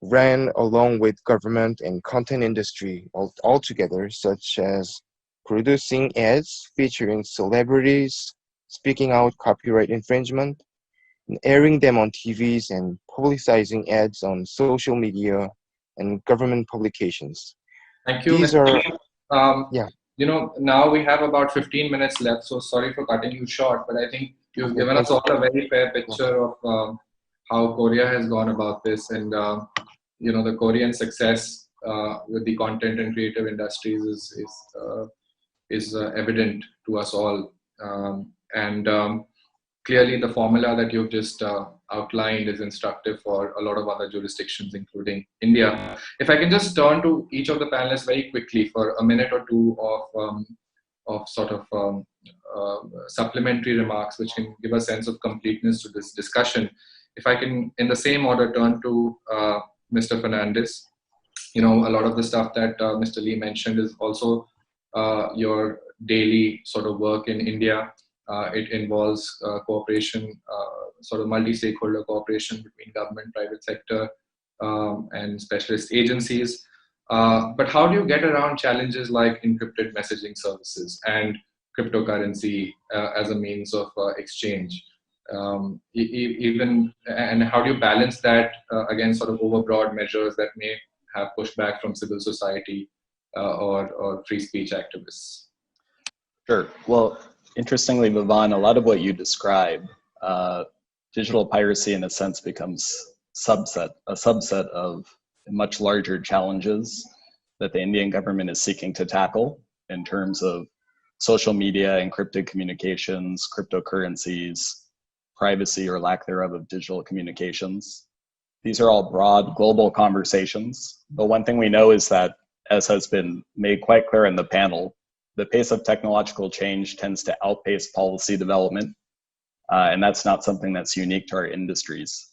ran along with government and content industry all together, such as producing ads featuring celebrities, speaking out copyright infringement, and airing them on TVs, and publicizing ads on social media and government publications. Thank you, These Mr. are, Yeah. now we have about 15 minutes left, so sorry for cutting you short, but I think you've given us all a very fair picture of how Korea has gone about this, and the Korean success with the content and creative industries is evident to us all, and clearly the formula that you've just outlined is instructive for a lot of other jurisdictions, including India. If I can just turn to each of the panelists very quickly for a minute or two of sort of supplementary remarks, which can give a sense of completeness to this discussion. If I can, in the same order, turn to Mr. Fernandez. A lot of the stuff that Mr. Lee mentioned is also your daily sort of work in India. It involves cooperation, sort of multi-stakeholder cooperation between government, private sector, and specialist agencies. But how do you get around challenges like encrypted messaging services and cryptocurrency as a means of exchange? And how do you balance that against sort of overbroad measures that may have pushback from civil society or free speech activists? Sure. Well, interestingly, Vivan, a lot of what you describe, digital piracy in a sense becomes a subset of much larger challenges that the Indian government is seeking to tackle in terms of social media, encrypted communications, cryptocurrencies, privacy or lack thereof of digital communications. These are all broad global conversations. But one thing we know is that, as has been made quite clear in the panel, the pace of technological change tends to outpace policy development. And that's not something that's unique to our industries.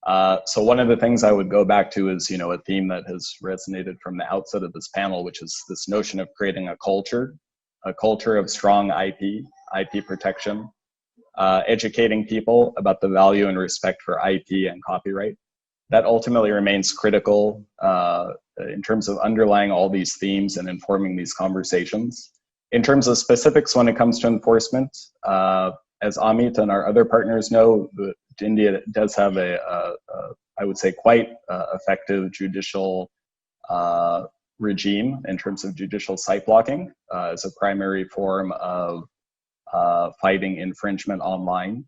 So one of the things I would go back to is, a theme that has resonated from the outset of this panel, which is this notion of creating a culture of strong IP protection, educating people about the value and respect for IP and copyright. That ultimately remains critical in terms of underlying all these themes and informing these conversations. In terms of specifics when it comes to enforcement, as Amit and our other partners know, India does have I would say, quite effective judicial regime in terms of judicial site blocking as a primary form of fighting infringement online.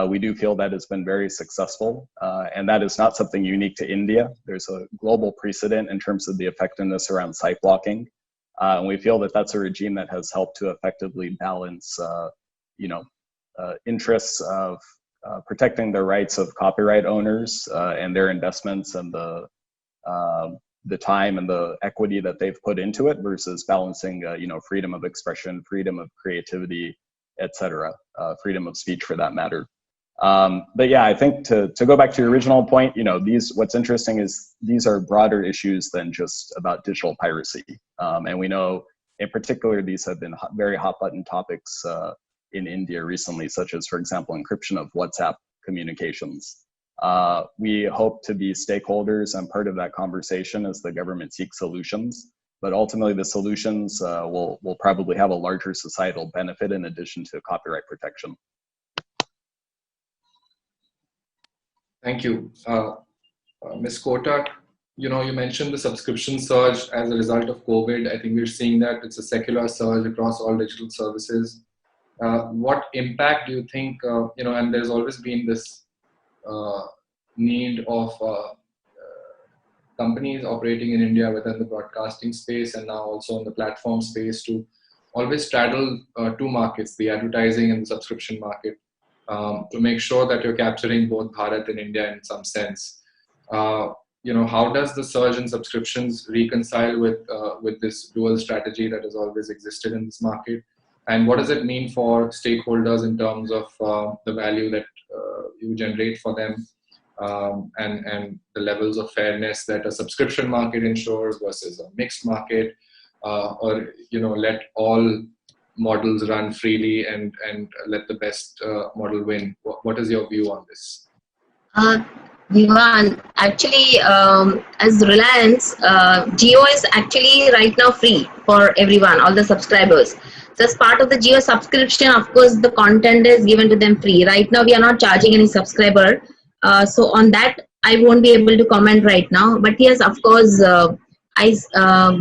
We do feel that has been very successful, and that is not something unique to India. There's a global precedent in terms of the effectiveness around site blocking. And we feel that that's a regime that has helped to effectively balance, interests of protecting the rights of copyright owners and their investments and the time and the equity that they've put into it versus balancing, freedom of expression, freedom of creativity, etc., freedom of speech for that matter. But yeah, I think to go back to your original point, what's interesting is these are broader issues than just about digital piracy. And we know in particular, these have been very hot button topics in India recently, such as, for example, encryption of WhatsApp communications. We hope to be stakeholders and part of that conversation as the government seeks solutions. But ultimately, the solutions will probably have a larger societal benefit in addition to copyright protection. Thank you. Ms. Kotak, you mentioned the subscription surge as a result of COVID. I think we're seeing that it's a secular surge across all digital services. What impact do you think, and there's always been this need of companies operating in India within the broadcasting space and now also in the platform space to always straddle two markets, the advertising and the subscription market, to make sure that you're capturing both Bharat and India in some sense. How does the surge in subscriptions reconcile with this dual strategy that has always existed in this market? And what does it mean for stakeholders in terms of the value that you generate for them and the levels of fairness that a subscription market ensures versus a mixed market, or let all models run freely and let the best model win? What is your view on this? Vivan, actually, as Reliance, Jio is actually right now free for everyone, all the subscribers. So as part of the Jio subscription, of course, the content is given to them free. Right now, we are not charging any subscriber. So on that, I won't be able to comment right now. But yes, of course, I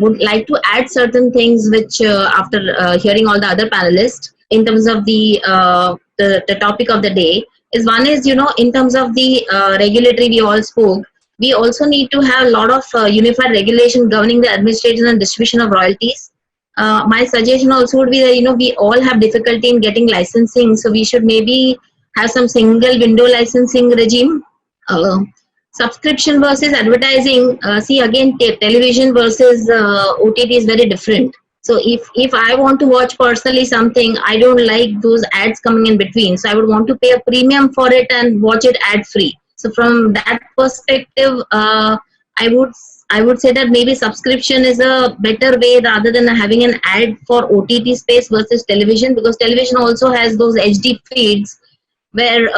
would like to add certain things which, after hearing all the other panelists, in terms of the topic of the day, is one is, in terms of the regulatory, we all spoke. We also need to have a lot of unified regulation governing the administration and distribution of royalties. My suggestion also would be that, we all have difficulty in getting licensing, so we should maybe have some single window licensing regime. Subscription versus advertising, see again, television versus OTT is very different. So if I want to watch personally something, I don't like those ads coming in between. So I would want to pay a premium for it and watch it ad free. So from that perspective, I would say that maybe subscription is a better way rather than having an ad for OTT space versus television, because television also has those HD feeds where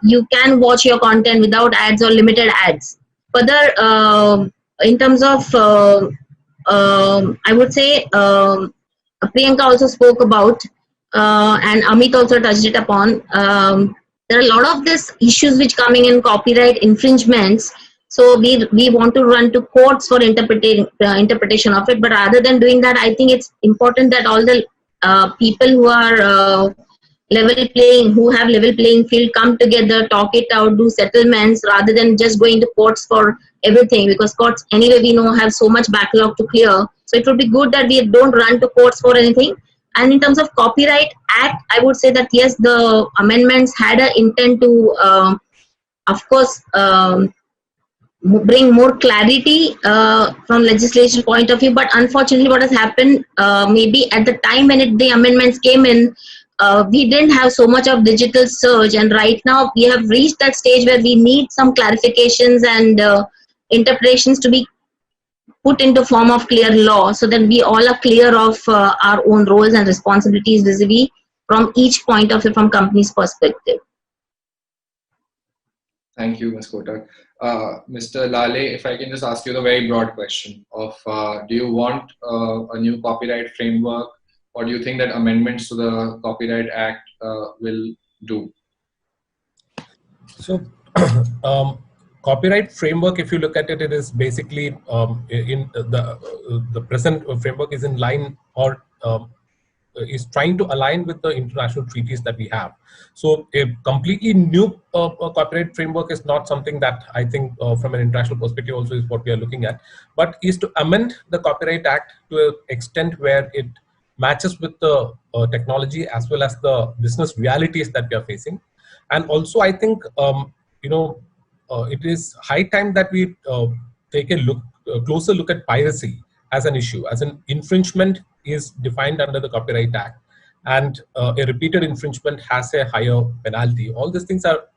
you can watch your content without ads or limited ads. Further, in terms of, I would say, Priyanka also spoke about, and Amit also touched it upon, there are a lot of these issues which coming in copyright infringements. So we want to run to courts for interpretation of it. But rather than doing that, I think it's important that all the people who are who have level playing field, come together, talk it out, do settlements, rather than just going to courts for everything, because courts anyway we know have so much backlog to clear. So it would be good that we don't run to courts for anything. And in terms of Copyright Act, I would say that yes, the amendments had an intent to, of course, bring more clarity from legislation point of view. But unfortunately, what has happened, maybe at the time when the amendments came in, we didn't have so much of digital search, and right now we have reached that stage where we need some clarifications and interpretations to be put into form of clear law, so that we all are clear of our own roles and responsibilities vis-a-vis from each point of view, from company's perspective. Thank you, Ms. Kotak. Mr. Lale, if I can just ask you the very broad question of, do you want a new copyright framework, or do you think that amendments to the Copyright Act will do? So, copyright framework, if you look at it, it is basically in the present framework is in line, or is trying to align with the international treaties that we have. So a completely new copyright framework is not something that I think from an international perspective also is what we are looking at, but is to amend the Copyright Act to an extent where it matches with the technology as well as the business realities that we are facing. And also I think, it is high time that we take a closer look at piracy as an issue, as an infringement is defined under the Copyright Act, and a repeated infringement has a higher penalty. All these things are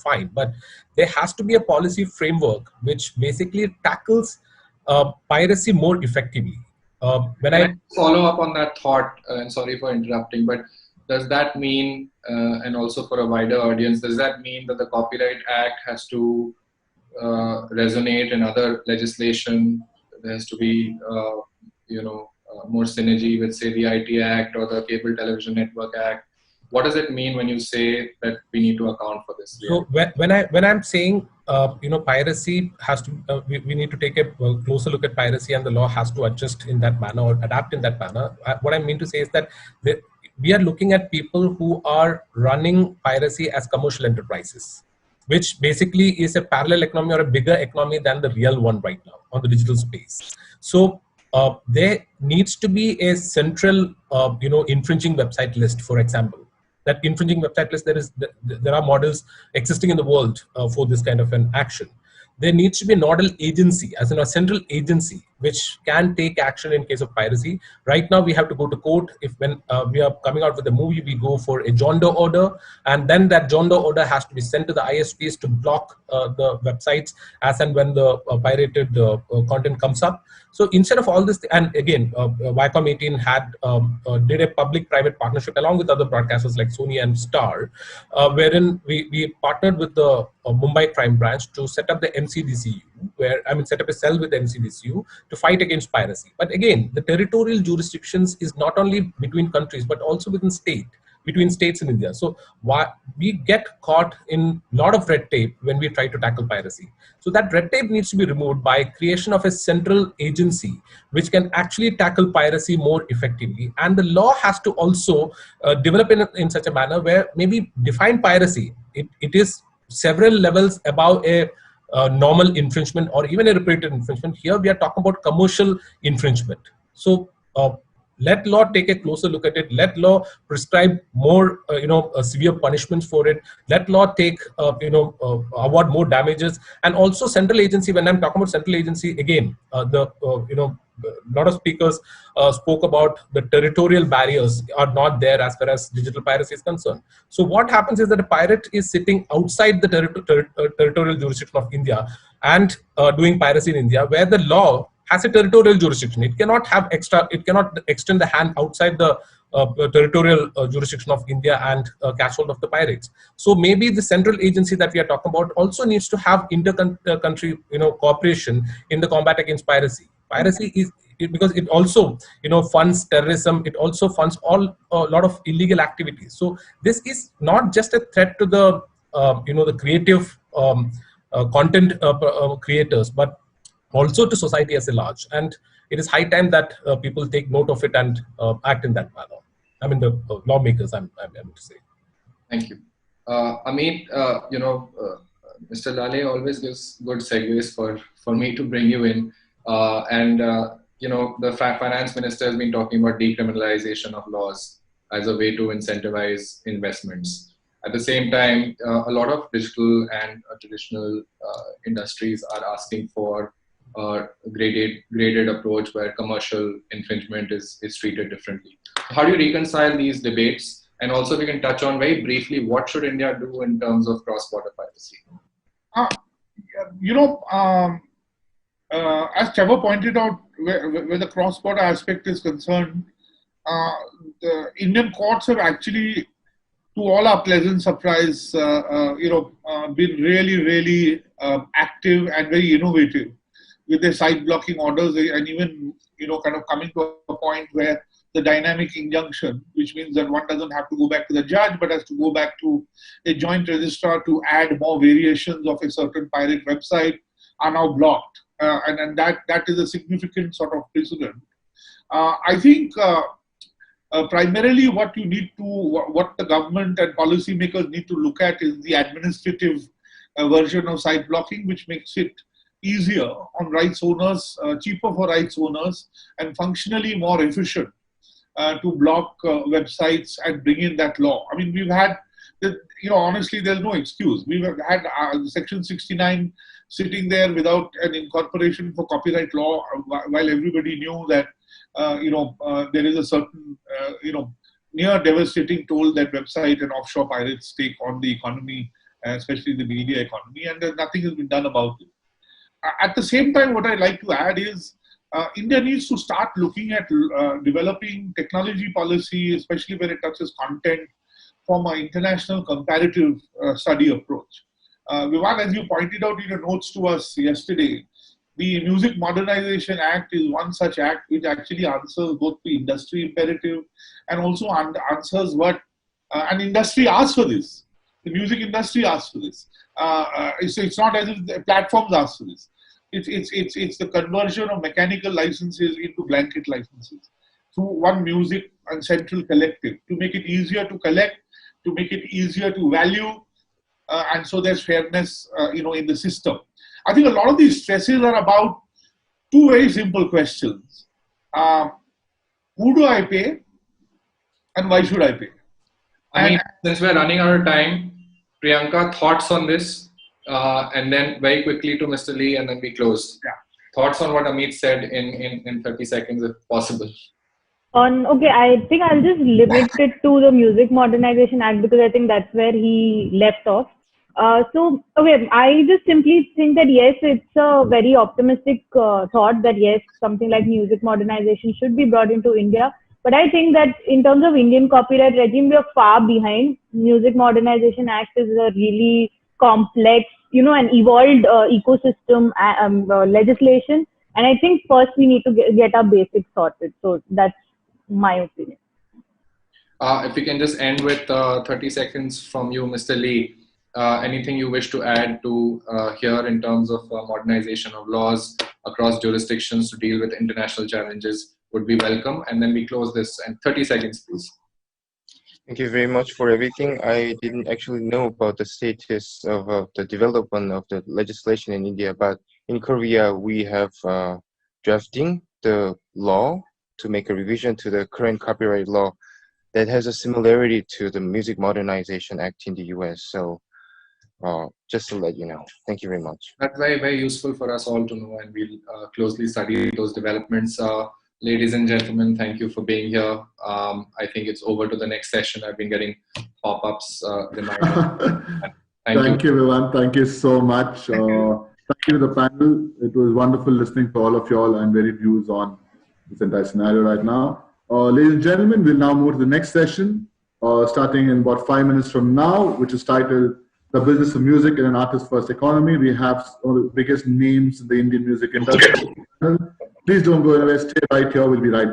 fine, but there has to be a policy framework which basically tackles piracy more effectively. When I follow up on that thought, and sorry for interrupting, but does that mean, and also for a wider audience, does that mean that the Copyright Act has to resonate in other legislation? There has to be, more synergy with, say, the IT Act or the Cable Television Network Act. What does it mean when you say that we need to account for this? So when I'm saying, piracy has to, we need to take a closer look at piracy, and the law has to adjust in that manner or adapt in that manner. What I mean to say is that we are looking at people who are running piracy as commercial enterprises, which basically is a parallel economy or a bigger economy than the real one right now on the digital space. So there needs to be a central, infringing website list, for example. That infringing website list, there are models existing in the world for this kind of an action. There needs to be a nodal agency, as in a central agency, which can take action in case of piracy. Right now, we have to go to court. If when we are coming out with a movie, we go for a John Doe order, and then that John Doe order has to be sent to the ISPs to block the websites as and when the pirated content comes up. So instead of all this, and again, Viacom 18 did a public-private partnership along with other broadcasters like Sony and Star, wherein we partnered with the Mumbai crime branch to set up the MCDCU, set up a cell with the MCDCU to fight against piracy. But again, the territorial jurisdictions is not only between countries, but also within state. between states in India. So why we get caught in a lot of red tape when we try to tackle piracy. So that red tape needs to be removed by creation of a central agency which can actually tackle piracy more effectively. And the law has to also develop in such a manner where maybe define piracy. It is several levels above a normal infringement or even a repeated infringement. Here we are talking about commercial infringement. So let law take a closer look at it. Let law prescribe more, severe punishments for it. Let law take, award more damages. And also central agency. When I'm talking about central agency, again, a lot of speakers spoke about the territorial barriers are not there as far as digital piracy is concerned. So what happens is that a pirate is sitting outside the territorial jurisdiction of India and doing piracy in India, where the law has a territorial jurisdiction. It cannot extend the hand outside the territorial jurisdiction of India and catch hold of the pirates. So maybe the central agency that we are talking about also needs to have inter-country cooperation in the combat against piracy. Piracy is because it also funds terrorism. It also funds a lot of illegal activities. So this is not just a threat to the the creative content creators, but also to society as a large. And it is high time that people take note of it and act in that manner. I mean, the lawmakers, I'm able to say. Thank you. Amit, Mr. Lale always gives good segues for me to bring you in. The finance minister has been talking about decriminalization of laws as a way to incentivize investments. At the same time, a lot of digital and traditional industries are asking for a graded approach where commercial infringement is treated differently. How do you reconcile these debates? And also, if we can touch on very briefly, what should India do in terms of cross-border piracy? As Trevor pointed out, where the cross-border aspect is concerned, the Indian courts have actually, to all our pleasant surprise, been really, really active and very innovative with their side blocking orders, and even kind of coming to a point where the dynamic injunction, which means that one doesn't have to go back to the judge, but has to go back to a joint registrar to add more variations of a certain pirate website, are now blocked. And that is a significant sort of precedent. I think primarily what the government and policymakers need to look at is the administrative version of site blocking, which makes it easier on rights owners, cheaper for rights owners, and functionally more efficient to block websites and bring in that law. I mean, we've had, honestly, there's no excuse. We've had Section 69 sitting there without an incorporation for copyright law, while everybody knew that, there is a certain, near devastating toll that website and offshore pirates take on the economy, especially the media economy, and nothing has been done about it. At the same time, what I'd like to add is India needs to start looking at developing technology policy, especially when it touches content, from an international comparative study approach. Vivan, as you pointed out in your notes to us yesterday, the Music Modernization Act is one such act which actually answers both the industry imperative and also answers what an industry asks for this. The music industry asks for this. It's not as if the platforms ask for this. It's the conversion of mechanical licenses into blanket licenses through one music and central collective to make it easier to collect, to make it easier to value, and so there's fairness, in the system. I think a lot of these stresses are about two very simple questions. Who do I pay, and why should I pay? Since we're running out of time, Priyanka, thoughts on this? And then very quickly to Mr. Lee, and then we close. Yeah. Thoughts on what Amit said in 30 seconds, if possible. I think I'll just limit it to the Music Modernization Act because I think that's where he left off. I just simply think that yes, it's a very optimistic thought that yes, something like music modernization should be brought into India. But I think that in terms of Indian copyright regime, we are far behind. Music Modernization Act is a really complex, an evolved ecosystem legislation. And I think first we need to get our basics sorted. So that's my opinion. If we can just end with 30 seconds from you, Mr. Lee. Anything you wish to add to here in terms of modernization of laws across jurisdictions to deal with international challenges would be welcome. And then we close this in 30 seconds, please. Thank you very much for everything. I didn't actually know about the status of the development of the legislation in India, but in Korea, we have drafting the law to make a revision to the current copyright law that has a similarity to the Music Modernization Act in the US. So just to let you know. Thank you very much. That's very, very useful for us all to know, and we'll closely study those developments. Ladies and gentlemen, thank you for being here. I think it's over to the next session. I've been getting pop-ups reminders. Thank you, everyone. Thank you so much. Thank you to the panel. It was wonderful listening to all of y'all and very views on this entire scenario right now. Ladies and gentlemen, we'll now move to the next session, starting in about 5 minutes from now, which is titled The Business of Music in an Artist First Economy. We have one of the biggest names in the Indian music industry. Please don't go anywhere. Stay right here. We'll be right back.